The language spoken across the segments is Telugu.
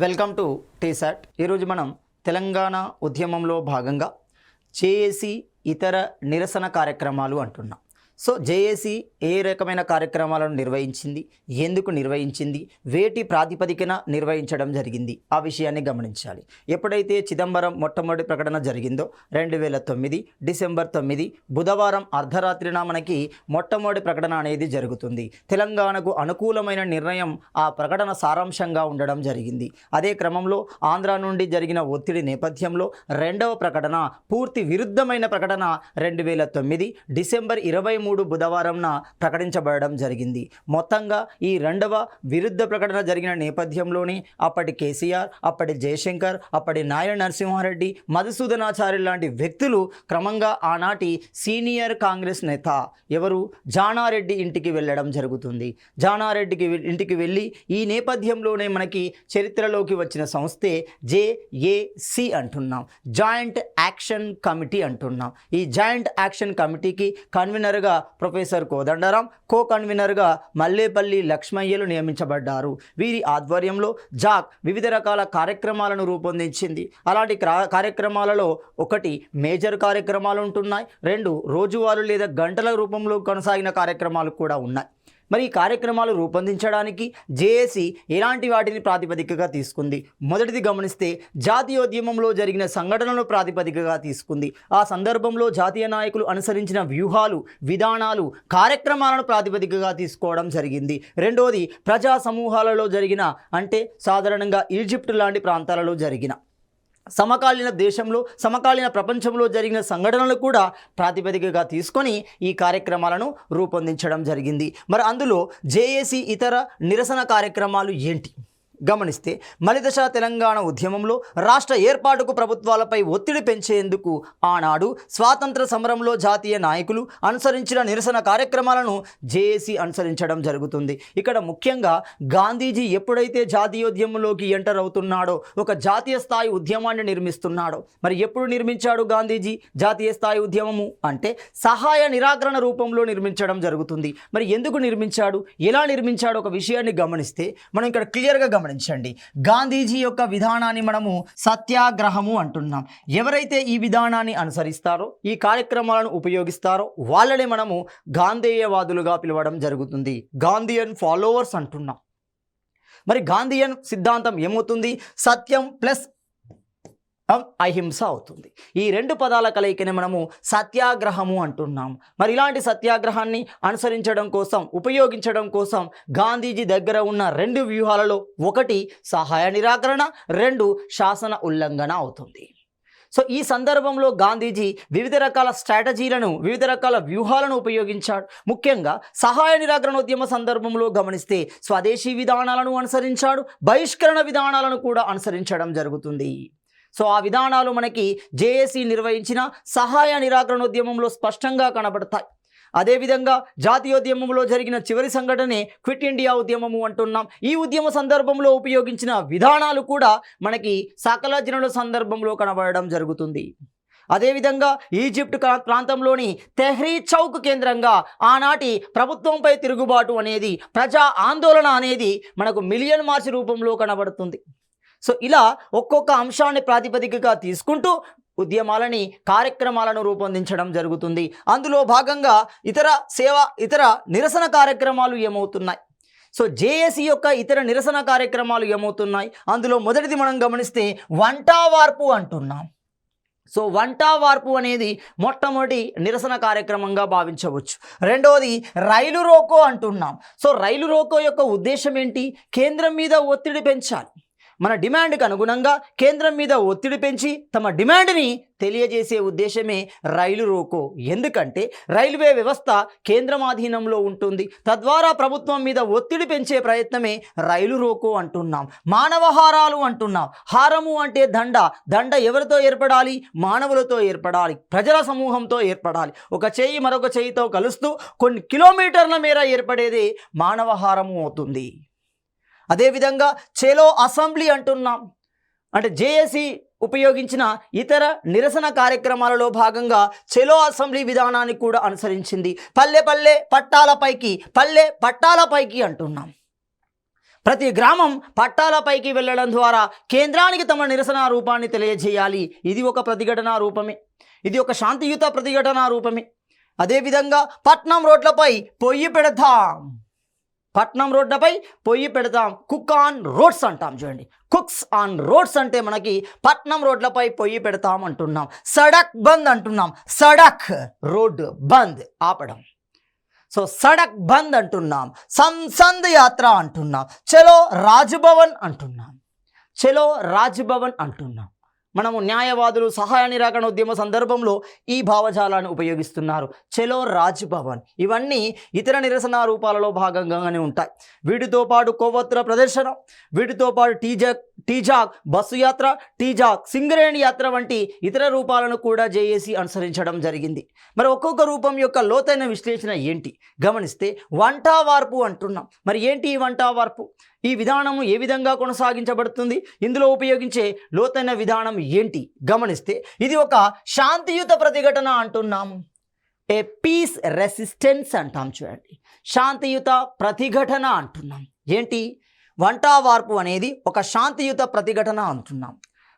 Welcome to T-SAT. ఈరోజు మనం తెలంగాణ ఉద్యమంలో భాగంగా జేఏసీ ఇతర నిరసన కార్యక్రమాలు అంటున్నాం. సో జేఏసీ ఏ రకమైన కార్యక్రమాలను నిర్వహించింది, ఎందుకు నిర్వహించింది, వేటి ప్రాతిపదికన నిర్వహించడం జరిగింది, ఆ విషయాన్ని గమనించాలి. ఎప్పుడైతే చిదంబరం మొట్టమొదటి ప్రకటన జరిగిందో 2009 డిసెంబర్ 9 బుధవారం అర్ధరాత్రిన మనకి మొట్టమొదటి ప్రకటన అనేది జరుగుతుంది. తెలంగాణకు అనుకూలమైన నిర్ణయం ఆ ప్రకటన సారాంశంగా ఉండడం జరిగింది. అదే క్రమంలో ఆంధ్ర నుండి జరిగిన ఒత్తిడి నేపథ్యంలో రెండవ ప్రకటన పూర్తి విరుద్ధమైన ప్రకటన 2009 డిసెంబర్ 23 బుధవారంన ప్రకటించబడడం జరిగింది. మొత్తంగా ఈ రెండవ విరుద్ధ ప్రకటన జరిగిన నేపథ్యంలోనే అప్పటి కేసీఆర్, అప్పటి జయశంకర్, అప్పటి నాయన నరసింహారెడ్డి, మధుసూదనాచార్య లాంటి వ్యక్తులు క్రమంగా ఆనాటి సీనియర్ కాంగ్రెస్ నేత ఎవరు జానారెడ్డి ఇంటికి వెళ్ళడం జరుగుతుంది. జానారెడ్డికి ఇంటికి వెళ్ళి ఈ నేపథ్యంలోనే మనకి చరిత్రలోకి వచ్చిన సంస్థే జేఏసీ అంటున్నాం, జాయింట్ యాక్షన్ కమిటీ అంటున్నాం. ఈ జాయింట్ యాక్షన్ కమిటీకి కన్వీనర్గా ప్రొఫెసర్ కోదండరాం, కో కన్వీనర్గా మల్లేపల్లి లక్ష్మయ్యలు నియమించబడ్డారు. వీరి ఆధ్వర్యంలో జాక్ వివిధ రకాల కార్యక్రమాలను రూపొందించింది. అలాంటి కార్యక్రమాలలో ఒకటి మేజర్ కార్యక్రమాలు ఉంటున్నాయి, రెండు రోజువారీ లేదా గంటల రూపంలో కొనసాగిన కార్యక్రమాలు కూడా ఉన్నాయి. మరి ఈ కార్యక్రమాలు రూపొందించడానికి జేఏసీ ఎలాంటి వాటిని ప్రాతిపదికగా తీసుకుంది? మొదటిది గమనిస్తే జాతీయోద్యమంలో జరిగిన సంఘటనలను ప్రాతిపదికగా తీసుకుంది. ఆ సందర్భంలో జాతీయ నాయకులు అనుసరించిన వ్యూహాలు, విధానాలు, కార్యక్రమాలను ప్రాతిపదికగా తీసుకోవడం జరిగింది. రెండోది ప్రజా సమూహాలలో జరిగిన, అంటే సాధారణంగా ఈజిప్ట్ లాంటి ప్రాంతాలలో జరిగిన సమకాలీన దేశంలో, సమకాలీన ప్రపంచంలో జరిగిన సంఘటనలు కూడా ప్రాతిపదికగా తీసుకొని ఈ కార్యక్రమాలను రూపొందించడం జరిగింది. మరి అందులో జేఏసీ ఇతర నిరసన కార్యక్రమాలు ఏంటి గమనిస్తే, మలిదశ తెలంగాణ ఉద్యమంలో రాష్ట్ర ఏర్పాటుకు ప్రభుత్వాలపై ఒత్తిడి పెంచేందుకు ఆనాడు స్వాతంత్ర సమరంలో జాతీయ నాయకులు అనుసరించిన నిరసన కార్యక్రమాలను జేఏసీ అనుసరించడం జరుగుతుంది. ఇక్కడ ముఖ్యంగా గాంధీజీ ఎప్పుడైతే జాతీయోద్యమంలోకి ఎంటర్ అవుతున్నాడో, ఒక జాతీయ స్థాయి ఉద్యమాన్ని నిర్మిస్తున్నాడో, మరి ఎప్పుడు నిర్మించాడు గాంధీజీ జాతీయ స్థాయి ఉద్యమము అంటే సహాయ నిరాకరణ రూపంలో నిర్మించడం జరుగుతుంది. మరి ఎందుకు నిర్మించాడు, ఎలా నిర్మించాడు ఒక విషయాన్ని గమనిస్తే మనం ఇక్కడ క్లియర్గా గమనించాలి. గాంధీజీ యొక్క విధానాన్ని మనము సత్యాగ్రహము అంటున్నాం. ఎవరైతే ఈ విధానాన్ని అనుసరిస్తారో, ఈ కార్యక్రమాలను ఉపయోగిస్తారో వాళ్ళని మనము గాంధేయవాదులుగా పిలవడం జరుగుతుంది, గాంధీయన్ ఫాలోవర్స్ అంటున్నాం. మరి గాంధీయన్ సిద్ధాంతం ఏమవుతుంది? సత్యం ప్లస్ అహింస అవుతుంది. ఈ రెండు పదాల కలయికనే మనము సత్యాగ్రహము అంటున్నాం. మరి ఇలాంటి సత్యాగ్రహాన్ని అనుసరించడం కోసం, ఉపయోగించడం కోసం గాంధీజీ దగ్గర ఉన్న రెండు వ్యూహాలలో ఒకటి సహాయ నిరాకరణ, రెండు శాసన ఉల్లంఘన అవుతుంది. సో ఈ సందర్భంలో గాంధీజీ వివిధ రకాల స్ట్రాటజీలను, వివిధ రకాల వ్యూహాలను ఉపయోగించాడు. ముఖ్యంగా సహాయ నిరాకరణోద్యమ సందర్భంలో గమనిస్తే స్వదేశీ విధానాలను అనుసరించాడు, బహిష్కరణ విధానాలను కూడా అనుసరించడం జరుగుతుంది. సో ఆ విధానాలు మనకి జేఏసీ నిర్వహించిన సహాయ నిరాకరణోద్యమంలో స్పష్టంగా కనబడతాయి. అదేవిధంగా జాతీయోద్యమంలో జరిగిన చివరి సంఘటనే క్విట్ ఇండియా ఉద్యమము అంటున్నాం. ఈ ఉద్యమ సందర్భంలో ఉపయోగించిన విధానాలు కూడా మనకి సకల జనుల సందర్భంలో కనబడడం జరుగుతుంది. అదేవిధంగా ఈజిప్ట్ ప్రాంతంలోని తెహ్రీ చౌక్ కేంద్రంగా ఆనాటి ప్రభుత్వంపై తిరుగుబాటు అనేది, ప్రజా ఆందోళన అనేది మనకు మిలియన్ మార్చ్ రూపంలో కనబడుతుంది. సో ఇలా ఒక్కొక్క అంశాన్ని ప్రాతిపదికగా తీసుకుంటూ ఉద్యమాలని, కార్యక్రమాలను రూపొందించడం జరుగుతుంది. అందులో భాగంగా ఇతర నిరసన కార్యక్రమాలు ఏమవుతున్నాయి? సో జేఏసీ యొక్క ఇతర నిరసన కార్యక్రమాలు ఏమవుతున్నాయి? అందులో మొదటిది మనం గమనిస్తే వంటా వార్పు అంటున్నాం. సో వంటా వార్పు అనేది మొట్టమొదటి నిరసన కార్యక్రమంగా భావించవచ్చు. రెండవది రైలు రోకో అంటున్నాం. సో రైలు రోకో యొక్క ఉద్దేశం ఏంటి? కేంద్రం మీద ఒత్తిడి పెంచాలి. మన డిమాండ్కి అనుగుణంగా కేంద్రం మీద ఒత్తిడి పెంచి తమ డిమాండ్ని తెలియజేసే ఉద్దేశమే రైలు రోకో. ఎందుకంటే రైల్వే వ్యవస్థ కేంద్రం ఆధీనంలో ఉంటుంది, తద్వారా ప్రభుత్వం మీద ఒత్తిడి పెంచే ప్రయత్నమే రైలు రోకో అంటున్నాం. మానవహారాలు అంటున్నాం. హారము అంటే దండ, దండ ఎవరితో ఏర్పడాలి? మానవులతో ఏర్పడాలి, ప్రజల సమూహంతో ఏర్పడాలి. ఒక చేయి మరొక చేయితో కలుస్తూ కొన్ని కిలోమీటర్ల మేర ఏర్పడేదే మానవహారము అవుతుంది. అదేవిధంగా చేలో అసెంబ్లీ అంటున్నాం. అంటే జేఏసీ ఉపయోగించిన ఇతర నిరసన కార్యక్రమాలలో భాగంగా చెలో అసెంబ్లీ విధానాన్ని కూడా అనుసరించింది. పల్లె పల్లె పట్టాలపైకి, పల్లె పట్టాలపైకి అంటున్నాం. ప్రతి గ్రామం పట్టాలపైకి వెళ్ళడం ద్వారా కేంద్రానికి తమ నిరసన రూపాన్ని తెలియజేయాలి. ఇది ఒక ప్రతిఘటన రూపమే, ఇది ఒక శాంతియుత ప్రతిఘటన రూపమే. అదేవిధంగా పట్నం రోడ్లపై పొయ్యి పెడతాం, పట్నం రోడ్లపై పొయ్యి పెడతాం, కుక్ ఆన్ రోడ్స్ అంటాం. చూడండి, కుక్స్ ఆన్ రోడ్స్ అంటే మనకి పట్నం రోడ్లపై పొయ్యి పెడతాం అంటున్నాం. సడక్ బంద్ అంటున్నాం, సడక్ రోడ్ బంద్ ఆపడం. సో సడక్ బంద్ అంటున్నాం, సంసంద్ యాత్ర అంటున్నాం, చలో రాజ్భవన్ అంటున్నాం, చలో రాజ్భవన్ అంటున్నాం. మనము న్యాయవాదులు సహాయ నిరాకరణ ఉద్యమ సందర్భంలో ఈ భావజాలాన్ని ఉపయోగిస్తున్నారు. చలో రాజ్భవన్, ఇవన్నీ ఇతర నిరసన రూపాలలో భాగంగానే ఉంటాయి. వీటితో పాటు కొవ్వొత్తుల ప్రదర్శన, వీటితో పాటు టీజాక్ బస్సు యాత్ర, టీజాక్ సింగరేణి యాత్ర వంటి ఇతర రూపాలను కూడా జేఏసీ అనుసరించడం జరిగింది. మరి ఒక్కొక్క రూపం యొక్క లోతైన విశ్లేషణ ఏంటి గమనిస్తే వంటా వార్పు అంటున్నాం. మరి ఏంటి ఈ వంటా వార్పు? ఈ విధానం ఏ విధంగా కొనసాగించబడుతుంది? ఇందులో ఉపయోగించే లోతైన విధానం ఏంటి గమనిస్తే ఇది ఒక శాంతియుత ప్రతిఘటన అంటున్నాము. ఏ పీస్ రెసిస్టెన్స్ అంటాం. చూడండి, శాంతియుత ప్రతిఘటన అంటున్నాం. ఏంటి? వంటా వార్పు అనేది ఒక శాంతియుత ప్రతిఘటన అంటున్నాం.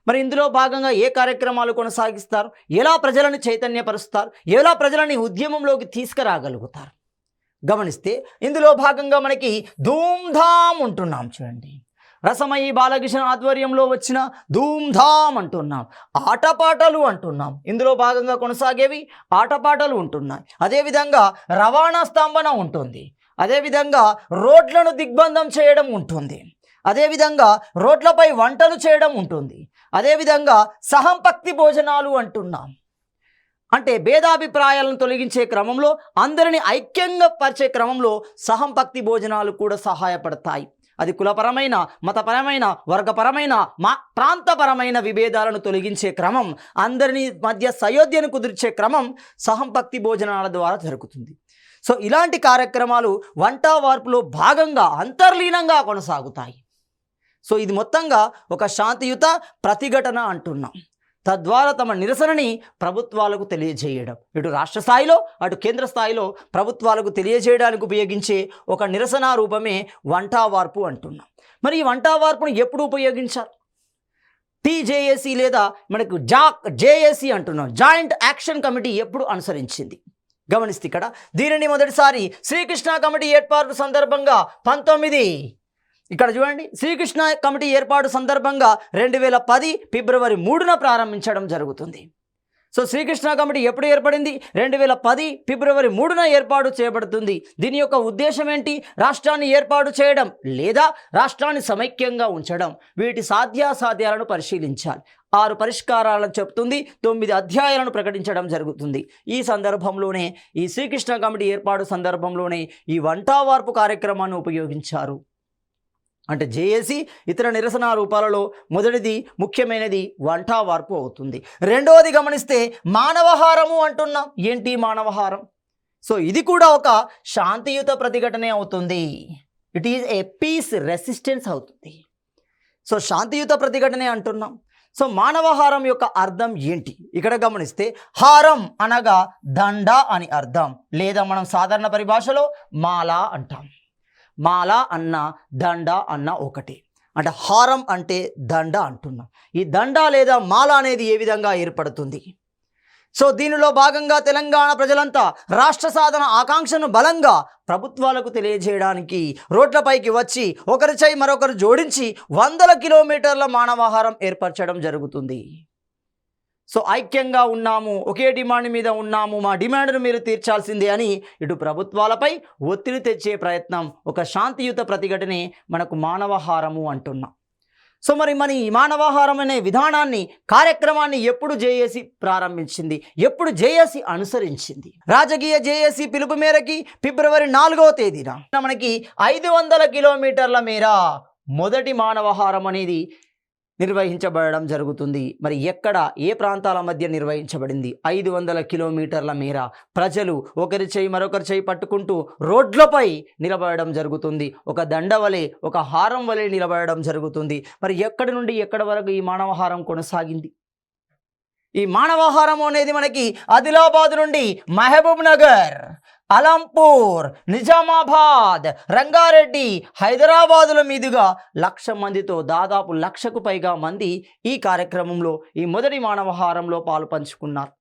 మరి ఇందులో భాగంగా ఏ కార్యక్రమాలు కొనసాగిస్తారు, ఎలా ప్రజలను చైతన్యపరుస్తారు, ఎలా ప్రజలని ఉద్యమంలోకి తీసుకురాగలుగుతారు గమనిస్తే ఇందులో భాగంగా మనకి ధూమ్ధామ్ ఉంటున్నాం. చూడండి, రసమయి బాలకృష్ణ ఆధ్వర్యంలో వచ్చిన ధూమ్ధామ్ అంటున్నాం, ఆటపాటలు అంటున్నాం. ఇందులో భాగంగా కొనసాగేవి ఆటపాటలు ఉంటున్నాయి. అదేవిధంగా రవాణా స్తంభన ఉంటుంది, అదేవిధంగా రోడ్లను దిగ్బంధం చేయడం ఉంటుంది, అదేవిధంగా రోడ్లపై వంటలు చేయడం ఉంటుంది, అదేవిధంగా సహంపక్తి భోజనాలు అంటున్నాం. అంటే భేదాభిప్రాయాలను తొలగించే క్రమంలో, అందరిని ఐక్యంగా పరిచే క్రమంలో సహంపక్తి భోజనాలు కూడా సహాయపడతాయి. అది కులపరమైన, మతపరమైన, వర్గపరమైన, ప్రాంతపరమైన విభేదాలను తొలగించే క్రమం, అందరినీ మధ్య సయోధ్యను కుదిర్చే క్రమం సహంపక్తి భోజనాల ద్వారా జరుగుతుంది. సో ఇలాంటి కార్యక్రమాలు వంటా వార్పులో భాగంగా అంతర్లీనంగా కొనసాగుతాయి. సో ఇది మొత్తంగా ఒక శాంతియుత ప్రతిఘటన అంటున్నాం. తద్వారా తమ నిరసనని ప్రభుత్వాలకు తెలియజేయడం, ఇటు రాష్ట్ర స్థాయిలో అటు కేంద్ర స్థాయిలో ప్రభుత్వాలకు తెలియజేయడానికి ఉపయోగించే ఒక నిరసన రూపమే వంటా వార్పు అంటున్నాం. మరి ఈ వంటా వార్పును ఎప్పుడు ఉపయోగించారు? టీజేఏసీ లేదా మనకు జేఏసీ అంటున్నాం, జాయింట్ యాక్షన్ కమిటీ ఎప్పుడు అనుసరించింది గమనిస్తే ఇక్కడ దీనిని మొదటిసారి శ్రీకృష్ణ కమిటీ ఏర్పాటు సందర్భంగా ఇక్కడ చూడండి, శ్రీకృష్ణ కమిటీ ఏర్పాటు సందర్భంగా 2010 ఫిబ్రవరి 3న ప్రారంభించడం జరుగుతుంది. సో శ్రీకృష్ణ కమిటీ ఎప్పుడు ఏర్పడింది? 2010 ఫిబ్రవరి 3న ఏర్పాటు చేయబడుతుంది. దీని యొక్క ఉద్దేశం ఏంటి? రాష్ట్రాన్ని ఏర్పాటు చేయడం లేదా రాష్ట్రాన్ని సమైక్యంగా ఉంచడం. వీటి సాధ్యాసాధ్యాలను పరిశీలించాలి. 6 పరిష్కారాలను చెప్తుంది, 9 అధ్యాయాలను ప్రకటించడం జరుగుతుంది. ఈ సందర్భంలోనే, ఈ శ్రీకృష్ణ కమిటీ ఏర్పాటు సందర్భంలోనే ఈ వంటా వార్పు కార్యక్రమాన్ని ఉపయోగించారు. అంటే జేఏసీ ఇతర నిరసన రూపాలలో మొదటిది ముఖ్యమైనది వంటా వార్పు అవుతుంది. రెండవది గమనిస్తే మానవహారము అంటున్నాం. ఏంటి మానవహారం? సో ఇది కూడా ఒక శాంతియుత ప్రతిఘటనే అవుతుంది. It is a peace resistance అవుతుంది. సో శాంతియుత ప్రతిఘటనే అంటున్నాం. సో మానవహారం యొక్క అర్థం ఏంటి? ఇక్కడ గమనిస్తే హారం అనగా దండ అని అర్థం, లేదా మనం సాధారణ పరిభాషలో మాల అంటాం. మాల అన్న దండ అన్న ఒకటి. అంటే హారం అంటే దండ అంటున్నాం. ఈ దండ లేదా మాల అనేది ఏ విధంగా ఏర్పడుతుంది? సో దీనిలో భాగంగా తెలంగాణ ప్రజలంతా రాష్ట్ర సాధన ఆకాంక్షను బలంగా ప్రభుత్వాలకు తెలియజేయడానికి రోడ్లపైకి వచ్చి ఒకరి చేయి మరొకరు జోడించి 100 కిలోమీటర్ల మానవహారం ఏర్పరచడం జరుగుతుంది. సో ఐక్యంగా ఉన్నాము, ఒకే డిమాండ్ మీద ఉన్నాము, మా డిమాండ్ను మీరు తీర్చాల్సిందే అని ఇటు ప్రభుత్వాలపై ఒత్తిడి తెచ్చే ప్రయత్నం, ఒక శాంతియుత ప్రతిఘటనే మనకు మానవహారము అంటున్నాం. సో మరి ఈ మానవహారం అనే విధానాన్ని, కార్యక్రమాన్ని ఎప్పుడు జేఏసీ ప్రారంభించింది, ఎప్పుడు జేఏసీ అనుసరించింది? రాజకీయ జేఏసీ పిలుపు మేరకి ఫిబ్రవరి 4వ తేదీన మనకి 500 కిలోమీటర్ల మేర మొదటి మానవహారం అనేది నిర్వహించబడడం జరుగుతుంది. మరి ఎక్కడ, ఏ ప్రాంతాల మధ్య నిర్వహించబడింది? 500 కిలోమీటర్ల మేర ప్రజలు ఒకరి చేయి మరొకరి చేయి పట్టుకుంటూ రోడ్లపై నిలబడడం జరుగుతుంది. ఒక దండ వలె, ఒక హారం వలె నిలబడడం జరుగుతుంది. మరి ఎక్కడి నుండి ఎక్కడి వరకు ఈ మానవహారం కొనసాగింది? ఈ మానవాహారం అనేది మనకి ఆదిలాబాద్ నుండి మహబూబ్ నగర్, అలంపూర్, నిజామాబాద్, రంగారెడ్డి, హైదరాబాదుల మీదుగా 1,00,000 మందితో దాదాపు 1,00,000కు పైగా మంది ఈ కార్యక్రమంలో ఈ మొదటి మానవాహారంలో పాలు పంచుకున్నారు.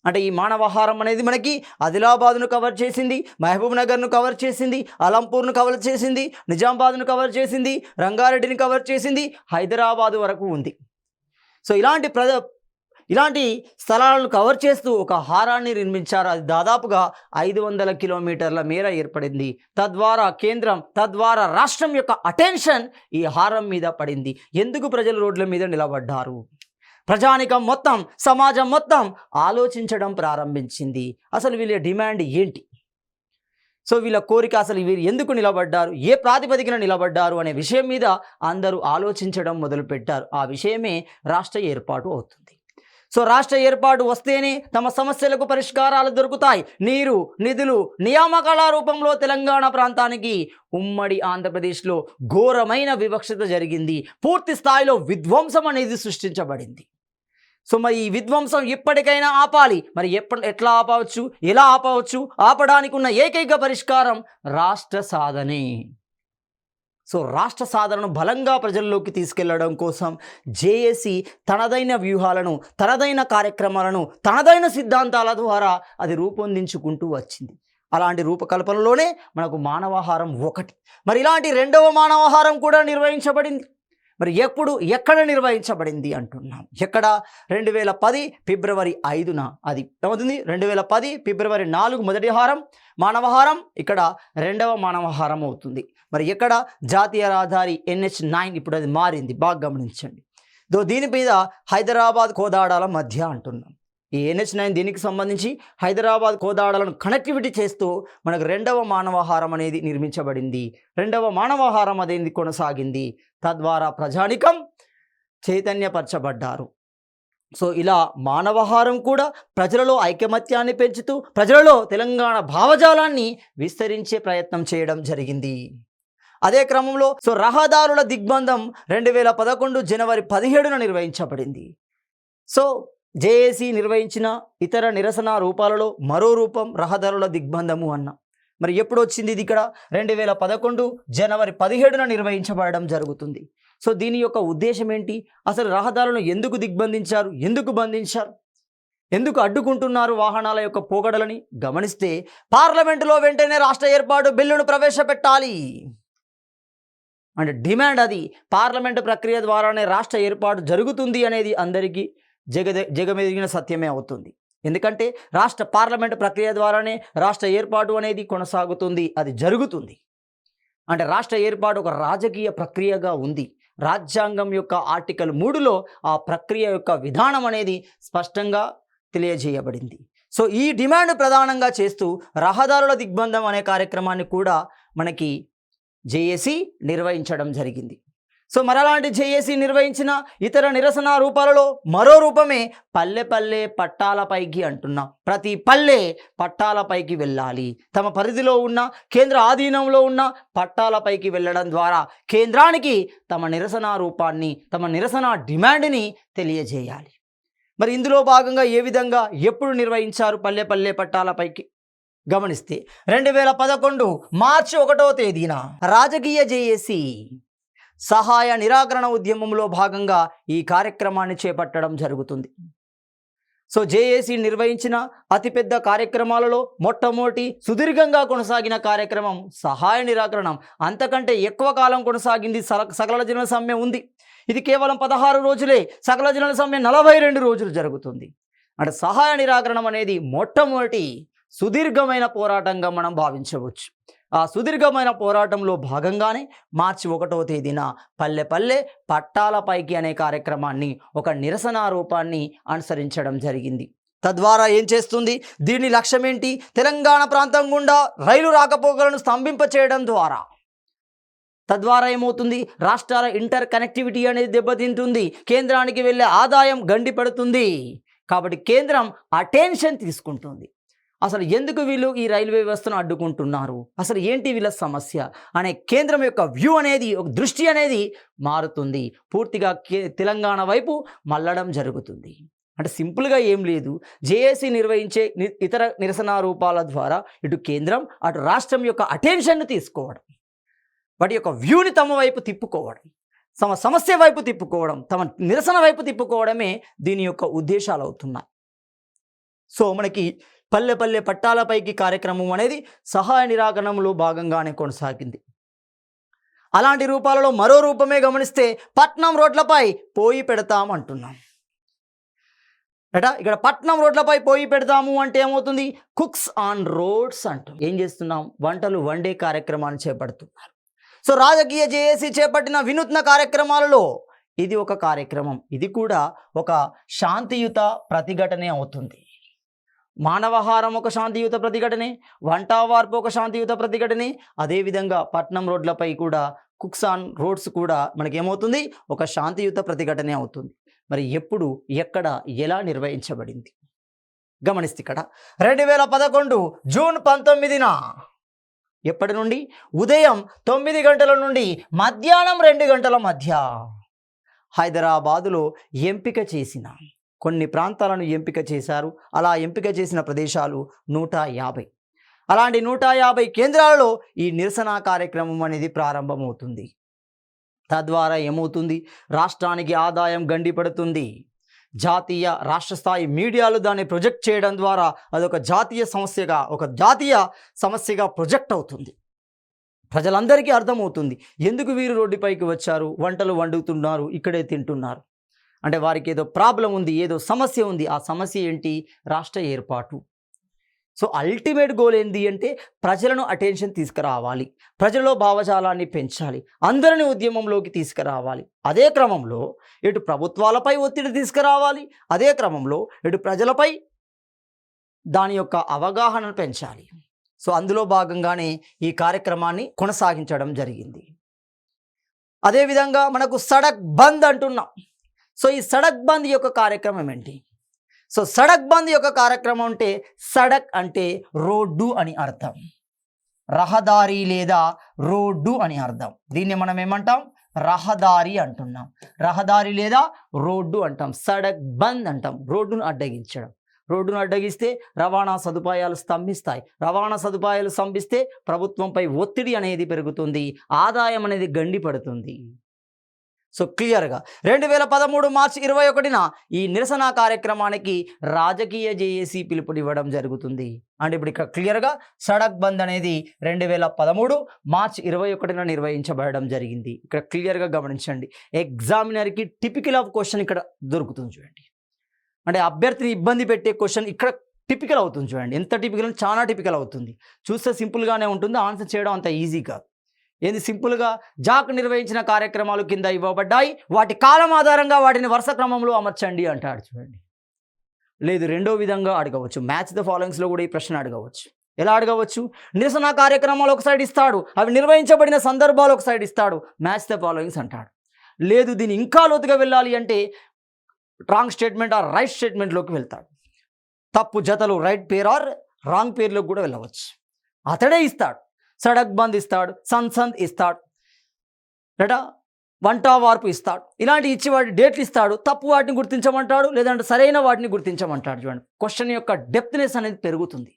అంటే ఈ మానవాహారం అనేది మనకి ఆదిలాబాద్ను కవర్ చేసింది, మహబూబ్ నగర్ను కవర్ చేసింది, అలంపూర్ను కవర్ చేసింది, నిజామాబాద్ను కవర్ చేసింది, రంగారెడ్డిని కవర్ చేసింది, హైదరాబాద్ వరకు ఉంది. సో ఇలాంటి స్థలాలను కవర్ చేస్తూ ఒక హారాన్ని నిర్మించారు. అది దాదాపుగా 500 కిలోమీటర్ల మేర ఏర్పడింది. తద్వారా రాష్ట్రం యొక్క అటెన్షన్ ఈ హారం మీద పడింది. ఎందుకు ప్రజలు రోడ్ల మీద నిలబడ్డారు? ప్రజానికం మొత్తం, సమాజం మొత్తం ఆలోచించడం ప్రారంభించింది. అసలు వీళ్ళ డిమాండ్ ఏంటి? సో వీళ్ళ కోరిక, అసలు వీరు ఎందుకు నిలబడ్డారు, ఏ ప్రాతిపదికన నిలబడ్డారు అనే విషయం మీద అందరూ ఆలోచించడం మొదలుపెట్టారు. ఆ విషయమే రాష్ట్ర ఏర్పాటు అవుతుంది. సో రాష్ట్ర ఏర్పాటు వస్తేనే తమ సమస్యలకు పరిష్కారాలు దొరుకుతాయి. నీరు, నిధులు, నియామకాల రూపంలో తెలంగాణ ప్రాంతానికి ఉమ్మడి ఆంధ్రప్రదేశ్లో ఘోరమైన వివక్షత జరిగింది. పూర్తి స్థాయిలో విధ్వంసం అనేది సృష్టించబడింది. సో మరి ఈ విధ్వంసం ఇప్పటికైనా ఆపాలి. మరి ఎట్లా ఆపవచ్చు, ఎలా ఆపవచ్చు? ఆపడానికి ఉన్న ఏకైక పరిష్కారం రాష్ట్ర సాధనే. సో రాష్ట్ర సాధనను బలంగా ప్రజల్లోకి తీసుకెళ్లడం కోసం జేఏసీ తనదైన వ్యూహాలను, తనదైన కార్యక్రమాలను, తనదైన సిద్ధాంతాల ద్వారా అది రూపొందించుకుంటూ వచ్చింది. అలాంటి రూపకల్పనలోనే మనకు మానవాహారం ఒకటి. మరి ఇలాంటి 2వ మానవాహారం కూడా నిర్వహించబడింది. మరి ఎక్కడ నిర్వహించబడింది అంటున్నాం? ఎక్కడ? 2010 ఫిబ్రవరి 5న అది ఏమవుతుంది? 2010 ఫిబ్రవరి 4 మొదటి మానవహారం, ఇక్కడ 2వ మానవహారం అవుతుంది. మరి ఎక్కడ? జాతీయ రహదారి NH9. ఇప్పుడు అది మారింది, బాగా గమనించండి. దీని మీద హైదరాబాద్ కోదాడాల మధ్య అంటున్నాం. ఈ NH9 దీనికి సంబంధించి హైదరాబాద్ కోదాడలను కనెక్టివిటీ చేస్తూ మనకు 2వ మానవాహారం అనేది నిర్మించబడింది. 2వ మానవాహారం అనేది కొనసాగింది. తద్వారా ప్రజానికం చైతన్యపరచబడ్డారు. సో ఇలా మానవాహారం కూడా ప్రజలలో ఐకమత్యాన్ని పెంచుతూ ప్రజలలో తెలంగాణ భావజాలాన్ని విస్తరించే ప్రయత్నం చేయడం జరిగింది. అదే క్రమంలో రహదారుల దిగ్బంధం 2011 జనవరి 17న నిర్వహించబడింది. సో జేఏసీ నిర్వహించిన ఇతర నిరసన రూపాలలో మరో రూపం రహదారుల దిగ్బంధము అన్న. మరి ఎప్పుడు వచ్చింది ఇది? ఇక్కడ 2011 జనవరి 17న నిర్వహించబడడం జరుగుతుంది. సో దీని యొక్క ఉద్దేశం ఏంటి? అసలు రహదారులను ఎందుకు దిగ్బంధించారు, ఎందుకు బంధించారు, ఎందుకు అడ్డుకుంటున్నారు వాహనాల యొక్క పోకడలని గమనిస్తే, పార్లమెంటులో వెంటనే రాష్ట్ర ఏర్పాటు బిల్లును ప్రవేశపెట్టాలి అంటే డిమాండ్. అది పార్లమెంటు ప్రక్రియ ద్వారానే రాష్ట్ర ఏర్పాటు జరుగుతుంది అనేది అందరికీ జగమెదిగిన సత్యమే అవుతుంది. ఎందుకంటే పార్లమెంటు ప్రక్రియ ద్వారానే రాష్ట్ర ఏర్పాటు అనేది కొనసాగుతుంది, అది జరుగుతుంది. అంటే రాష్ట్ర ఏర్పాటు ఒక రాజకీయ ప్రక్రియగా ఉంది. రాజ్యాంగం యొక్క ఆర్టికల్ 3లో ఆ ప్రక్రియ యొక్క విధానం అనేది స్పష్టంగా తెలియజేయబడింది. సో ఈ డిమాండ్ ప్రధానంగా చేస్తూ రహదారుల దిగ్బంధం అనే కార్యక్రమాన్ని కూడా మనకి జేఏసీ నిర్వహించడం జరిగింది. సో మరలాంటి జేఏసీ నిర్వహించిన ఇతర నిరసన రూపాలలో మరో రూపమే పల్లె పట్టాలపైకి అంటున్నాం. ప్రతి పల్లె పట్టాలపైకి వెళ్ళాలి. తమ పరిధిలో ఉన్న, కేంద్ర ఆధీనంలో ఉన్న పట్టాలపైకి వెళ్ళడం ద్వారా కేంద్రానికి తమ నిరసన రూపాన్ని, తమ నిరసన డిమాండ్ని తెలియజేయాలి. మరి ఇందులో భాగంగా ఏ విధంగా, ఎప్పుడు నిర్వహించారు పల్లె పట్టాలపైకి గమనిస్తే, 2011 మార్చి 1వ తేదీన రాజకీయ జేఏసీ సహాయ నిరాకరణ ఉద్యమంలో భాగంగా ఈ కార్యక్రమాన్ని చేపట్టడం జరుగుతుంది. సో జేఏసీ నిర్వహించిన అతిపెద్ద కార్యక్రమాలలో మొట్టమొదటి సుదీర్ఘంగా కొనసాగిన కార్యక్రమం సహాయ నిరాకరణం. అంతకంటే ఎక్కువ కాలం కొనసాగింది సకల జనుల సమ్మె ఉంది. ఇది కేవలం 16 రోజులే. సకల జనుల సమ్మె 42 రోజులు జరుగుతుంది. అంటే సహాయ నిరాకరణం అనేది మొట్టమొదటి సుదీర్ఘమైన పోరాటంగా మనం భావించవచ్చు. ఆ సుదీర్ఘమైన పోరాటంలో భాగంగానే మార్చి 1వ తేదీన పల్లె పట్టాలపైకి అనే కార్యక్రమాన్ని, ఒక నిరసన రూపాన్ని అనుసరించడం జరిగింది. తద్వారా ఏం చేస్తుంది? దీని లక్ష్యం ఏంటి? తెలంగాణ ప్రాంతం గుండా రైలు రాకపోకలను స్తంభింప చేయడం ద్వారా. తద్వారా ఏమవుతుంది? రాష్ట్రాల ఇంటర్ కనెక్టివిటీ అనేది దెబ్బతింటుంది. కేంద్రానికి వెళ్ళే ఆదాయం గండిపడుతుంది. కాబట్టి కేంద్రం అటెన్షన్ తీసుకుంటుంది. అసలు ఎందుకు వీళ్ళు ఈ రైల్వే వ్యవస్థను అడ్డుకుంటున్నారు, అసలు ఏంటి వీళ్ళ సమస్య అనే కేంద్రం యొక్క వ్యూ అనేది, ఒక దృష్టి అనేది మారుతుంది. పూర్తిగా తెలంగాణ వైపు మళ్ళడం జరుగుతుంది. అంటే సింపుల్గా ఏం లేదు, జేఏసీ నిర్వహించే ఇతర నిరసన రూపాల ద్వారా ఇటు కేంద్రం అటు రాష్ట్రం యొక్క అటెన్షన్ను తీసుకోవడం, వాటి యొక్క వ్యూని తమ వైపు తిప్పుకోవడం, తమ సమస్య వైపు తిప్పుకోవడం, తమ నిరసన వైపు తిప్పుకోవడమే దీని యొక్క ఉద్దేశాలు అవుతున్నాయి. సో మనకి పల్లె పల్లె పట్టాలపైకి కార్యక్రమం అనేది సహాయ నిరాకరణంలో భాగంగానే కొనసాగింది. అలాంటి రూపాలలో మరో రూపమే గమనిస్తే పట్నం రోడ్లపై పోయి పెడతాం అంటున్నాం. ఇక్కడ పట్నం రోడ్లపై పోయి పెడతాము అంటే ఏమవుతుంది? కుక్స్ ఆన్ రోడ్స్ అంటాం. ఏం చేస్తున్నాం? వంటలు వండే కార్యక్రమాన్ని చేపడుతున్నారు. సో రాజకీయ జేఏసీ చేపట్టిన వినూత్న కార్యక్రమాలలో ఇది ఒక కార్యక్రమం. ఇది కూడా ఒక శాంతియుత ప్రతిఘటనే అవుతుంది. మానవహారం ఒక శాంతియుత ప్రతిఘటనే, వంటవార్పు ఒక శాంతియుత ప్రతిఘటనే. అదేవిధంగా పట్నం రోడ్లపై కూడా కుక్స్ ఆన్ రోడ్స్ కూడా మనకేమవుతుంది? ఒక శాంతియుత ప్రతిఘటనే అవుతుంది. మరి ఎప్పుడు, ఎక్కడ, ఎలా నిర్వహించబడింది గమనిస్తే ఇక్కడ 2011 జూన్ 19న ఎప్పటి నుండి? ఉదయం 9 గంటల నుండి మధ్యాహ్నం 2 గంటల మధ్య హైదరాబాదులో ఎంపిక చేసిన కొన్ని ప్రాంతాలను ఎంపిక చేశారు. అలా ఎంపిక చేసిన ప్రదేశాలు 150. అలాంటి 150 కేంద్రాలలో ఈ నిరసన కార్యక్రమం అనేది ప్రారంభమవుతుంది. తద్వారా ఏమవుతుంది? రాష్ట్రానికి ఆదాయం గండిపడుతుంది. జాతీయ రాష్ట్ర స్థాయి మీడియాలు దాన్ని ప్రొజెక్ట్ చేయడం ద్వారా అదొక జాతీయ సమస్యగా ప్రొజెక్ట్ అవుతుంది. ప్రజలందరికీ అర్థమవుతుంది ఎందుకు వీరు రోడ్డుపైకి వచ్చారు, వంటలు వండుతున్నారు, ఇక్కడే తింటున్నారు అంటే వారికి ఏదో ప్రాబ్లం ఉంది, ఏదో సమస్య ఉంది. ఆ సమస్య ఏంటి? రాష్ట్ర ఏర్పాటు. సో అల్టిమేట్ గోల్ ఏంటి అంటే ప్రజలను అటెన్షన్ తీసుకురావాలి, ప్రజల్లో భావజాలాన్ని పెంచాలి, అందరిని ఉద్యమంలోకి తీసుకురావాలి. అదే క్రమంలో ఇటు ప్రభుత్వాలపై ఒత్తిడి తీసుకురావాలి, అదే క్రమంలో ఇటు ప్రజలపై దాని యొక్క అవగాహనను పెంచాలి. సో అందులో భాగంగానే ఈ కార్యక్రమాన్ని కొనసాగించడం జరిగింది. అదేవిధంగా మనకు సడక్ బంద్ అంటున్నాం. సో ఈ సడక్ బంద్ యొక్క కార్యక్రమం ఏంటి? సో సడక్ బంద్ యొక్క కార్యక్రమం అంటే సడక్ అంటే రోడ్డు అని అర్థం, రహదారి లేదా రోడ్డు అని అర్థం. దీన్ని మనం ఏమంటాం? రహదారి అంటున్నాం. రహదారి లేదా రోడ్డు అంటాం. సడక్ బంద్ అంటాం, రోడ్డును అడ్డగించడం. రోడ్డును అడ్డగిస్తే రవాణా సదుపాయాలు స్తంభిస్తాయి. రవాణా సదుపాయాలు స్తంభిస్తే ప్రభుత్వంపై ఒత్తిడి అనేది పెరుగుతుంది, ఆదాయం అనేది గండిపడుతుంది. సో క్లియర్గా 2013 మార్చి 21న ఈ నిరసన కార్యక్రమానికి రాజకీయ జేఏసీ పిలుపునివ్వడం జరుగుతుంది. అంటే ఇప్పుడు ఇక్కడ క్లియర్గా సడక్ బంద్ అనేది 2013 మార్చి 21న నిర్వహించబడడం జరిగింది. ఇక్కడ క్లియర్గా గమనించండి. ఎగ్జామినర్కి టిపికల్ ఆఫ్ క్వశ్చన్ ఇక్కడ దొరుకుతుంది చూడండి. అంటే అభ్యర్థిని ఇబ్బంది పెట్టే క్వశ్చన్ ఇక్కడ టిపికల్ అవుతుంది చూడండి. ఎంత టిపికల్? చాలా టిపికల్ అవుతుంది. చూస్తే సింపుల్గానే ఉంటుంది, ఆన్సర్ చేయడం అంత ఈజీ కాదు. ఏంది సింపుల్గా? జాక్ నిర్వహించిన కార్యక్రమాలు కింద ఇవ్వబడ్డాయి, వాటి కాలం ఆధారంగా వాటిని వరుస క్రమంలో అమర్చండి అంటాడు చూడండి. లేదు రెండో విధంగా అడగవచ్చు, మ్యాచ్ ద ఫాలోయింగ్స్లో కూడా ఈ ప్రశ్న అడగవచ్చు. ఎలా అడగవచ్చు? నిరసన కార్యక్రమాలు ఒక సైడ్ ఇస్తాడు, అవి నిర్వహించబడిన సందర్భాలు ఒక సైడ్ ఇస్తాడు, మ్యాచ్ ద ఫాలోయింగ్స్ అంటాడు. లేదు దీన్ని ఇంకా లోతుగా వెళ్ళాలి అంటే రాంగ్ స్టేట్మెంట్ ఆర్ రైట్ స్టేట్మెంట్లోకి వెళ్తాడు. తప్పు జతలు రైట్ పేర్ ఆర్ రాంగ్ పేర్లోకి కూడా వెళ్ళవచ్చు. అతడే ఇస్తాడు. సడక్ బంద్ ఇస్తాడు, సంసంద్ ఇస్తాడు, వంట వార్పు ఇస్తాడు. ఇలాంటి ఇచ్చి వాటి డేట్లు ఇస్తాడు. తప్పు వాటిని గుర్తించమంటాడు, లేదంటే సరైన వాటిని గుర్తించమంటాడు. చూడండి క్వశ్చన్ యొక్క డెప్త్నెస్ అనేది పెరుగుతుంది.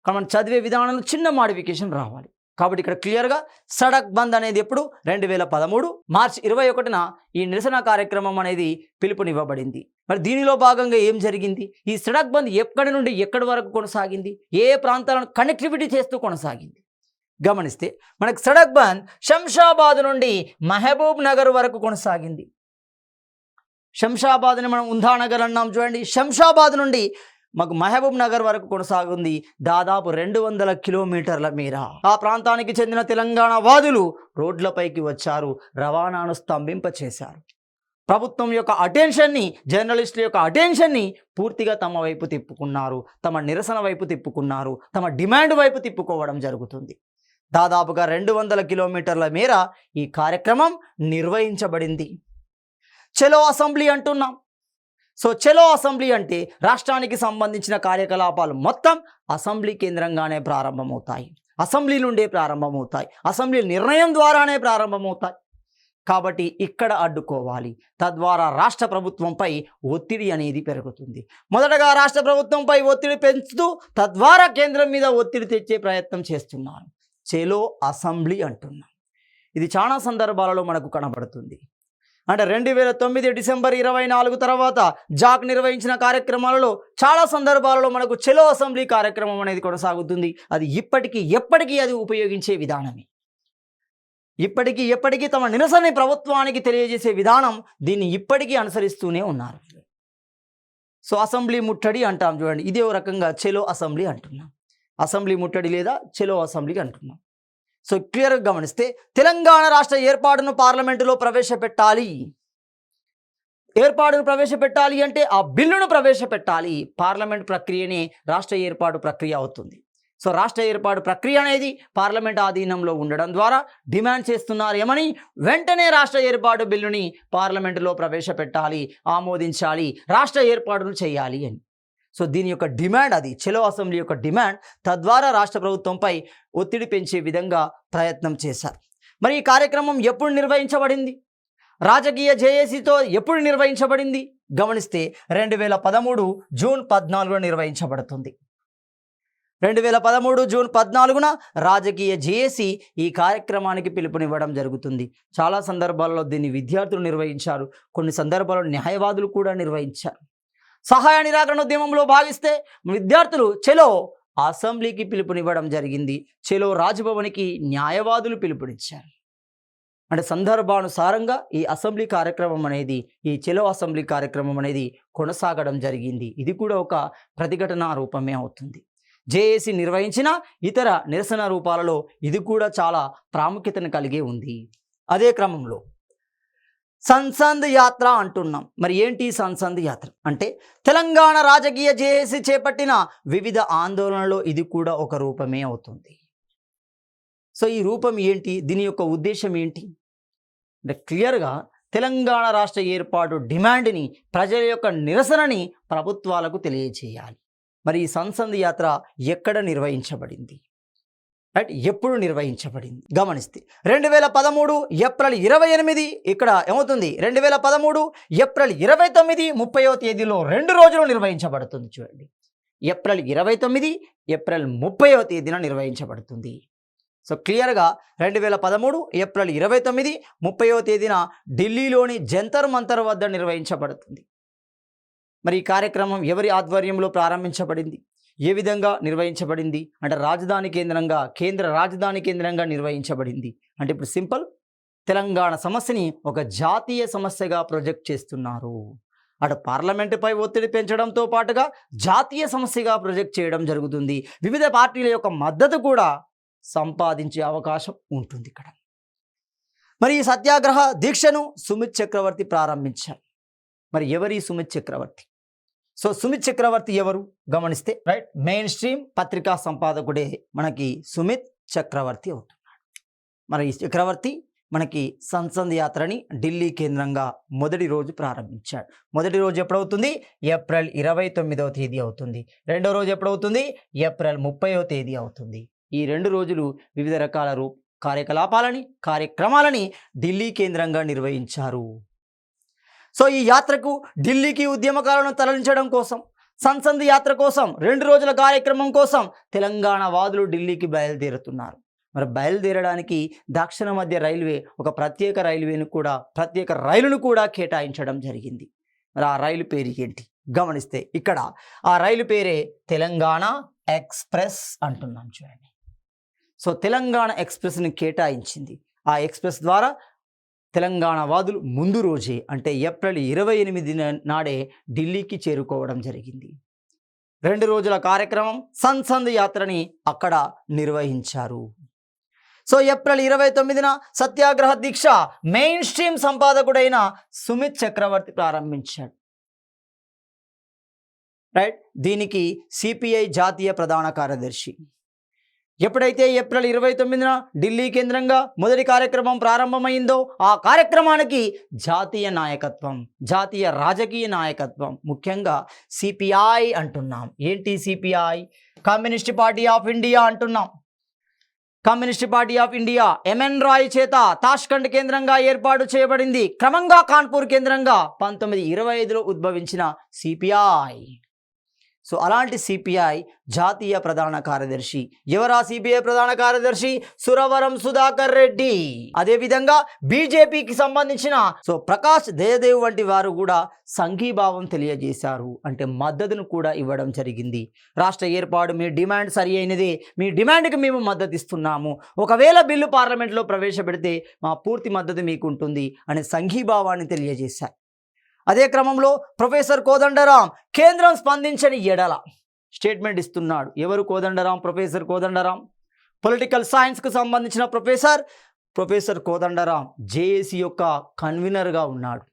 కానీ మనం చదివే విధానంలో చిన్న మాడిఫికేషన్ రావాలి. కాబట్టి ఇక్కడ క్లియర్గా సడక్ బంద్ అనేది ఎప్పుడు? 2013 మార్చి 21న ఈ నిరసన కార్యక్రమం అనేది పిలుపునివ్వబడింది. మరి దీనిలో భాగంగా ఏం జరిగింది? ఈ సడక్ బంద్ ఎక్కడి నుండి ఎక్కడి వరకు కొనసాగింది? ఏ ప్రాంతాలను కనెక్టివిటీ చేస్తూ కొనసాగింది గమనిస్తే మనకు సడక్ బంద్ శంషాబాద్ నుండి మహబూబ్ నగర్ వరకు కొనసాగింది. శంషాబాద్ని మనం ఉందానగర్ అన్నాం చూడండి. శంషాబాద్ నుండి మాకు మహబూబ్ నగర్ వరకు కొనసాగుంది. దాదాపు 200 కిలోమీటర్ల మేర ఆ ప్రాంతానికి చెందిన తెలంగాణ వాదులు రోడ్లపైకి వచ్చారు, రవాణాను స్తంభింపచేశారు. ప్రభుత్వం యొక్క అటెన్షన్ని, జర్నలిస్టుల యొక్క అటెన్షన్ని పూర్తిగా తమ వైపు తిప్పుకున్నారు, తమ నిరసన వైపు తిప్పుకున్నారు, తమ డిమాండ్ వైపు తిప్పుకోవడం జరుగుతుంది. దాదాపుగా 200 కిలోమీటర్ల మేర ఈ కార్యక్రమం నిర్వహించబడింది. చలో అసెంబ్లీ అంటున్నాం. సో చలో అసెంబ్లీ అంటే రాష్ట్రానికి సంబంధించిన కార్యకలాపాలు మొత్తం అసెంబ్లీ కేంద్రంగానే ప్రారంభమవుతాయి, అసెంబ్లీ నుండే ప్రారంభమవుతాయి, అసెంబ్లీ నిర్ణయం ద్వారానే ప్రారంభమవుతాయి. కాబట్టి ఇక్కడ అడ్డుకోవాలి. తద్వారా రాష్ట్ర ప్రభుత్వంపై ఒత్తిడి అనేది పెరుగుతుంది. మొదటగా రాష్ట్ర ప్రభుత్వంపై ఒత్తిడి పెంచుతూ తద్వారా కేంద్రం మీద ఒత్తిడి తెచ్చే ప్రయత్నం చేస్తున్నారు. చెలో అసెంబ్లీ అంటున్నాం. ఇది చాలా సందర్భాలలో మనకు కనబడుతుంది. అంటే 2009 డిసెంబర్ 24 తర్వాత జాక్ నిర్వహించిన కార్యక్రమాలలో చాలా సందర్భాలలో మనకు చెలో అసెంబ్లీ కార్యక్రమం అనేది కొనసాగుతుంది. అది ఎప్పటికీ అది ఉపయోగించే విధానమే. ఎప్పటికీ తమ నిరసనని ప్రభుత్వానికి తెలియజేసే విధానం దీన్ని ఇప్పటికీ అనుసరిస్తూనే ఉన్నారు. సో అసెంబ్లీ ముట్టడి అంటాం చూడండి, ఇదే ఓ రకంగా చెలో అసెంబ్లీ అంటున్నాం. అసెంబ్లీ ముట్టడి లేదా చెలో అసెంబ్లీ అంటున్నాం. సో క్లియర్గా గమనిస్తే తెలంగాణ రాష్ట్ర ఏర్పాటును పార్లమెంటులో ప్రవేశపెట్టాలి. ప్రవేశపెట్టాలి అంటే ఆ బిల్లును ప్రవేశపెట్టాలి. పార్లమెంట్ ప్రక్రియనే రాష్ట్ర ఏర్పాటు ప్రక్రియ అవుతుంది. సో రాష్ట్ర ఏర్పాటు ప్రక్రియ అనేది పార్లమెంట్ ఆధీనంలో ఉండడం ద్వారా డిమాండ్ చేస్తున్నారు ఏమని, వెంటనే రాష్ట్ర ఏర్పాటు బిల్లుని పార్లమెంటులో ప్రవేశపెట్టాలి, ఆమోదించాలి, రాష్ట్ర ఏర్పాటును చేయాలి అని. సో దీని యొక్క డిమాండ్ అది చెలో అసెంబ్లీ యొక్క డిమాండ్. తద్వారా రాష్ట్ర ప్రభుత్వంపై ఒత్తిడి పెంచే విధంగా ప్రయత్నం చేశారు. మరి ఈ కార్యక్రమం ఎప్పుడు నిర్వహించబడింది, రాజకీయ జేఏసీతో ఎప్పుడు నిర్వహించబడింది గమనిస్తే 2013 జూన్ 14 నిర్వహించబడుతుంది. 2013 జూన్ 14 రాజకీయ జేఏసీ ఈ కార్యక్రమానికి పిలుపునివ్వడం జరుగుతుంది. చాలా సందర్భాల్లో దీన్ని విద్యార్థులు నిర్వహించారు, కొన్ని సందర్భాల్లో న్యాయవాదులు కూడా నిర్వహించారు. సహాయ నిరాకరణ ఉద్యమంలో భాగిస్తే విద్యార్థులు చెలో అసెంబ్లీకి పిలుపునివ్వడం జరిగింది. చెలో రాజ్భవన్కి న్యాయవాదులు పిలుపునిచ్చారు. అంటే సందర్భానుసారంగా ఈ అసెంబ్లీ కార్యక్రమం అనేది, ఈ చెలో అసెంబ్లీ కార్యక్రమం అనేది కొనసాగడం జరిగింది. ఇది కూడా ఒక ప్రతిఘటన రూపమే అవుతుంది. జేఏసీ నిర్వహించిన ఇతర నిరసన రూపాలలో ఇది కూడా చాలా ప్రాముఖ్యతను కలిగి ఉంది. అదే క్రమంలో సంసద్ యాత్ర అంటున్నాం. మరి ఏంటి సంసద్ యాత్ర అంటే, తెలంగాణ రాజకీయ జేఏసీ చేపట్టిన వివిధ ఆందోళనలో ఇది కూడా ఒక రూపమే అవుతుంది. సో ఈ రూపం ఏంటి, దీని యొక్క ఉద్దేశం ఏంటి అంటే క్లియర్గా తెలంగాణ రాష్ట్ర ఏర్పాటు డిమాండ్ని, ప్రజల యొక్క నిరసనని ప్రభుత్వాలకు తెలియజేయాలి. మరి ఈ సంసద్ యాత్ర ఎక్కడ నిర్వహించబడింది, రైట్, ఎప్పుడు నిర్వహించబడింది గమనిస్తే 2013 ఏప్రిల్ 28, ఇక్కడ ఏమవుతుంది 2013 ఏప్రిల్ 29, 30వ తేదీలో 2 రోజులు నిర్వహించబడుతుంది. చూడండి, ఏప్రిల్ 29, ఏప్రిల్ 30వ తేదీన నిర్వహించబడుతుంది. సో క్లియర్గా 2013 ఏప్రిల్ 29, 30వ తేదీన ఢిల్లీలోని జంతర్ మంతర్ వద్ద నిర్వహించబడుతుంది. మరి ఈ కార్యక్రమం ఎవరి ఆధ్వర్యంలో ప్రారంభించబడింది, ఏ విధంగా నిర్వహించబడింది అంటే రాజధాని కేంద్రంగా, కేంద్ర రాజధాని కేంద్రంగా నిర్వహించబడింది. అంటే ఇప్పుడు సింపుల్, తెలంగాణ సమస్యని ఒక జాతీయ సమస్యగా ప్రొజెక్ట్ చేస్తున్నారు. అటు పార్లమెంటుపై ఒత్తిడి పెంచడంతో పాటుగా జాతీయ సమస్యగా ప్రొజెక్ట్ చేయడం జరుగుతుంది. వివిధ పార్టీల యొక్క మద్దతు కూడా సంపాదించే అవకాశం ఉంటుంది ఇక్కడ. మరి ఈ సత్యాగ్రహ దీక్షను సుమిత్ చక్రవర్తి ప్రారంభించారు. మరి ఎవరి సుమిత్ చక్రవర్తి? సో సుమిత్ చక్రవర్తి ఎవరు గమనిస్తే, రైట్, మెయిన్ స్ట్రీమ్ పత్రికా సంపాదకుడే మనకి సుమిత్ చక్రవర్తి అవుతున్నాడు. మరి ఈ చక్రవర్తి మనకి సంసద్ యాత్రని ఢిల్లీ కేంద్రంగా మొదటి రోజు ప్రారంభించాడు. మొదటి రోజు ఎప్పుడవుతుంది, ఏప్రిల్ 29వ తేదీ అవుతుంది. రెండో రోజు ఎప్పుడవుతుంది, ఏప్రిల్ 30వ తేదీ అవుతుంది. ఈ 2 రోజులు వివిధ రకాల కార్యక్రమాలని ఢిల్లీ కేంద్రంగా నిర్వహించారు. సో ఈ యాత్రకు ఢిల్లీకి ఉద్యమకాలను తరలించడం కోసం, సంసద్ యాత్ర కోసం, 2 రోజుల కార్యక్రమం కోసం తెలంగాణ వాదులు ఢిల్లీకి బయలుదేరుతున్నారు. మరి బయలుదేరడానికి దక్షిణ మధ్య రైల్వే ఒక ప్రత్యేక రైలును కూడా కేటాయించడం జరిగింది. మరి ఆ రైలు పేరు ఏంటి గమనిస్తే, ఇక్కడ ఆ రైలు పేరే తెలంగాణ ఎక్స్ప్రెస్ అంటున్నాం. చూడండి, సో తెలంగాణ ఎక్స్ప్రెస్ని కేటాయించింది. ఆ ఎక్స్ప్రెస్ ద్వారా తెలంగాణ వాదులు ముందు రోజే అంటే ఏప్రిల్ 28 నాడే ఢిల్లీకి చేరుకోవడం జరిగింది. 2 రోజుల కార్యక్రమం సంసద్ యాత్రని అక్కడ నిర్వహించారు. సో ఏప్రిల్ 29న సత్యాగ్రహ దీక్ష మెయిన్ స్ట్రీమ్ సంపాదకుడైన సుమిత్ చక్రవర్తి ప్రారంభించాడు. రైట్, దీనికి సిపిఐ జాతీయ ప్రధాన కార్యదర్శి. ఎప్పుడైతే ఏప్రిల్ 29న ఢిల్లీ కేంద్రంగా మొదటి కార్యక్రమం ప్రారంభమైందో ఆ కార్యక్రమానికి జాతీయ నాయకత్వం, జాతీయ రాజకీయ నాయకత్వం, ముఖ్యంగా సిపిఐ అంటున్నాం. ఏంటి CPI? Communist party of India అంటున్నాం. Communist party of India M N Roy చేత తాష్కండ్ కేంద్రంగా ఏర్పాటు చేయబడింది. క్రమంగా కాన్పూర్ కేంద్రంగా 1925లో ఉద్భవించిన సిపిఐ. సో అలాంటి సిపిఐ జాతీయ ప్రధాన కార్యదర్శి ఎవరా? సిపిఐ ప్రధాన కార్యదర్శి సురవరం సుధాకర్ రెడ్డి. అదేవిధంగా బీజేపీకి సంబంధించిన ప్రకాష్ దయదేవ్ వంటి వారు కూడా సంఘీభావం తెలియజేశారు, అంటే మద్దతును కూడా ఇవ్వడం జరిగింది. రాష్ట్ర ఏర్పాటు మీ డిమాండ్ సరి అయినదే, మీ డిమాండ్కి మేము మద్దతు ఇస్తున్నాము, ఒకవేళ బిల్లు పార్లమెంట్లో ప్రవేశపెడితే మా పూర్తి మద్దతు మీకు ఉంటుంది అనే సంఘీభావాన్ని తెలియజేశారు. అదే క్రమంలో ప్రొఫెసర్ కోదండరాం కేంద్రం స్పందించని ఎడల స్టేట్మెంట్ ఇస్తున్నాడు. ఎవరు? కోదండరాం, ప్రొఫెసర్ కోదండరాం. పొలిటికల్ సైన్స్కు సంబంధించిన ప్రొఫెసర్ కోదండరాం జేఏసీ యొక్క కన్వీనర్గా ఉన్నాడు.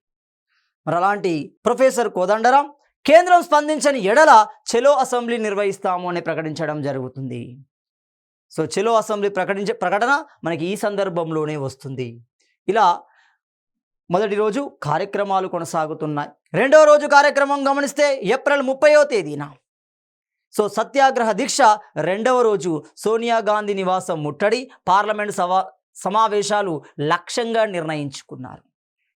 మరి అలాంటి ప్రొఫెసర్ కోదండరాం కేంద్రం స్పందించని ఎడల చెలో అసెంబ్లీ నిర్వహిస్తాము అని ప్రకటించడం జరుగుతుంది. సో చెలో అసెంబ్లీ ప్రకటన మనకి ఈ సందర్భంలోనే వస్తుంది. ఇలా మొదటి రోజు కార్యక్రమాలు కొనసాగుతున్నాయి. రెండవ రోజు కార్యక్రమం గమనిస్తే ఏప్రిల్ 30వ తేదీన సత్యాగ్రహ దీక్ష రెండవ రోజు సోనియా గాంధీ నివాసం ముట్టడి, పార్లమెంట్ సమావేశాలు లక్ష్యంగా నిర్ణయించుకున్నారు.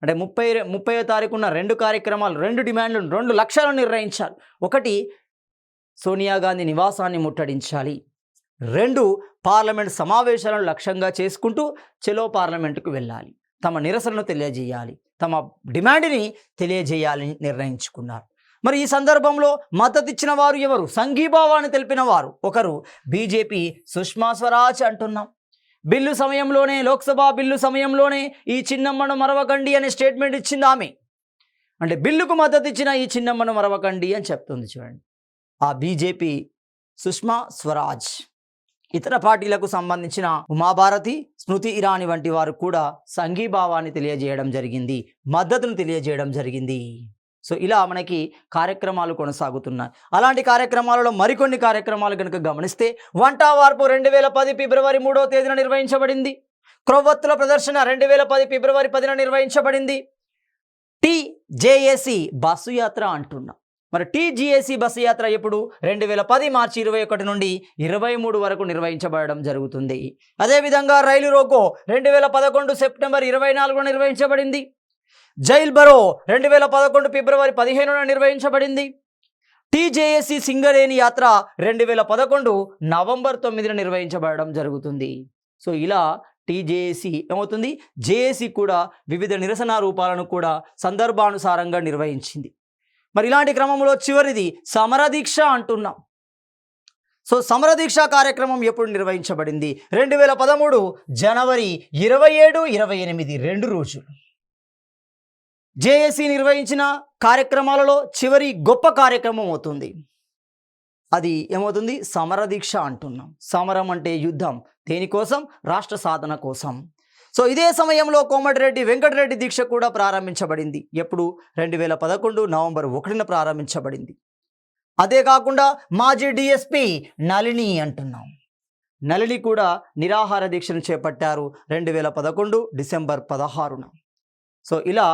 అంటే 30వ తారీఖున రెండు కార్యక్రమాలు, రెండు డిమాండ్లు, 2 లక్ష్యాలను నిర్ణయించారు. ఒకటి, సోనియా గాంధీ నివాసాన్ని ముట్టడించాలి. 2, పార్లమెంట్ సమావేశాలను లక్ష్యంగా చేసుకుంటూ చెలో పార్లమెంటుకు వెళ్ళాలి, తమ నిరసనను తెలియజేయాలి, తమ డిమాండ్ని తెలియజేయాలని నిర్ణయించుకున్నారు. మరి ఈ సందర్భంలో మద్దతు ఇచ్చిన వారు ఎవరు? సంఘీభావాన్ని తెలిపిన వారు ఒకరు బీజేపీ సుష్మా స్వరాజ్ అంటున్నాం. బిల్లు సమయంలోనే, లోక్సభ బిల్లు సమయంలోనే ఈ చిన్నమ్మను మరవకండి అనే స్టేట్మెంట్ ఇచ్చింది ఆమె. అంటే బిల్లుకు మద్దతు ఇచ్చిన ఈ చిన్నమ్మను మరవకండి అని చెప్తుంది. చూడండి, ఆ బీజేపీ సుష్మా స్వరాజ్. ఇతర పార్టీలకు సంబంధించిన ఉమాభారతి, స్మృతి ఇరానీ వంటి వారు కూడా సంఘీభావాన్ని తెలియజేయడం జరిగింది, మద్దతును తెలియజేయడం జరిగింది. సో ఇలా మనకి కార్యక్రమాలు కొనసాగుతున్నాయి. అలాంటి కార్యక్రమాలలో మరికొన్ని కార్యక్రమాలు కనుక గమనిస్తే, వంట వార్పు 2010 ఫిబ్రవరి 3వ తేదీన నిర్వహించబడింది. క్రొవ్వొత్తుల ప్రదర్శన 2010 ఫిబ్రవరి 10న నిర్వహించబడింది. టీజేఏసీ బస్సు యాత్ర అంటున్నాం. మరి టీజేఏసీ బస్సు యాత్ర ఎప్పుడు? 2010 మార్చి 21 నుండి 23 వరకు నిర్వహించబడడం జరుగుతుంది. అదేవిధంగా రైలు రోకో 2011 సెప్టెంబర్ 24న నిర్వహించబడింది. జైల్ బరో 2011 ఫిబ్రవరి 15న నిర్వహించబడింది. టీజేఏసీ సింగరేణి యాత్ర 2011 నవంబర్ 9న నిర్వహించబడడం జరుగుతుంది. సో ఇలా టీజేఏసీ ఏమవుతుంది? జేఏసీ కూడా వివిధ నిరసన రూపాలను కూడా సందర్భానుసారంగా నిర్వహించింది. మరి ఇలాంటి క్రమంలో చివరిది సమరదీక్ష అంటున్నాం. సో సమరదీక్ష కార్యక్రమం ఎప్పుడు నిర్వహించబడింది? 2013 జనవరి 27, 28 2 రోజులు. జేఏసీ నిర్వహించిన కార్యక్రమాలలో చివరి గొప్ప కార్యక్రమం అవుతుంది. అది ఏమవుతుంది? సమరదీక్ష అంటున్నాం. సమరం అంటే యుద్ధం, దేనికోసం? రాష్ట్ర సాధన కోసం. సో ఇదే సమయంలో కోమటిరెడ్డి వెంకటరెడ్డి దీక్ష కూడా ప్రారంభించబడింది. ఎప్పుడు? 2011 నవంబర్ 1న ప్రారంభించబడింది. అదే కాకుండా మాజీ డిఎస్పి నళిని అంటున్నాం. నళిని కూడా నిరాహార దీక్షను చేపట్టారు 2011 డిసెంబర్ 16న. సో ఇలా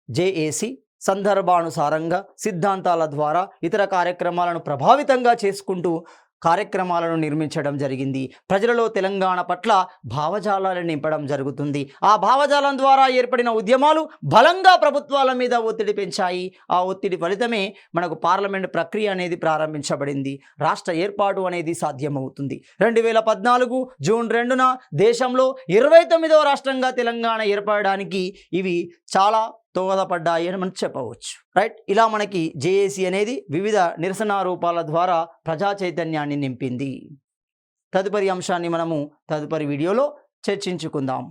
జేఏసీ సందర్భానుసారంగా సిద్ధాంతాల ద్వారా ఇతర కార్యక్రమాలను ప్రభావితంగా చేసుకుంటూ కార్యక్రమాలను నిర్మించడం జరిగింది. ప్రజలలో తెలంగాణ పట్ల భావజాలాలను నింపడం జరుగుతుంది. ఆ భావజాలం ద్వారా ఏర్పడిన ఉద్యమాలు బలంగా ప్రభుత్వాల మీద ఒత్తిడి పెంచాయి. ఆ ఒత్తిడి ఫలితమే మనకు పార్లమెంట్ ప్రక్రియ అనేది ప్రారంభించబడింది. రాష్ట్ర ఏర్పాటు అనేది సాధ్యమవుతుంది. 2014 జూన్ 2న దేశంలో 29వ రాష్ట్రంగా తెలంగాణ ఏర్పడడానికి ఇవి చాలా దోహదపడ్డాయి అని మనం చెప్పవచ్చు. రైట్, ఇలా మనకి జేఏసీ అనేది వివిధ నిరసన రూపాల ద్వారా ప్రజా చైతన్యాన్ని నింపింది. తదుపరి అంశాన్ని మనము తదుపరి వీడియోలో చర్చించుకుందాం.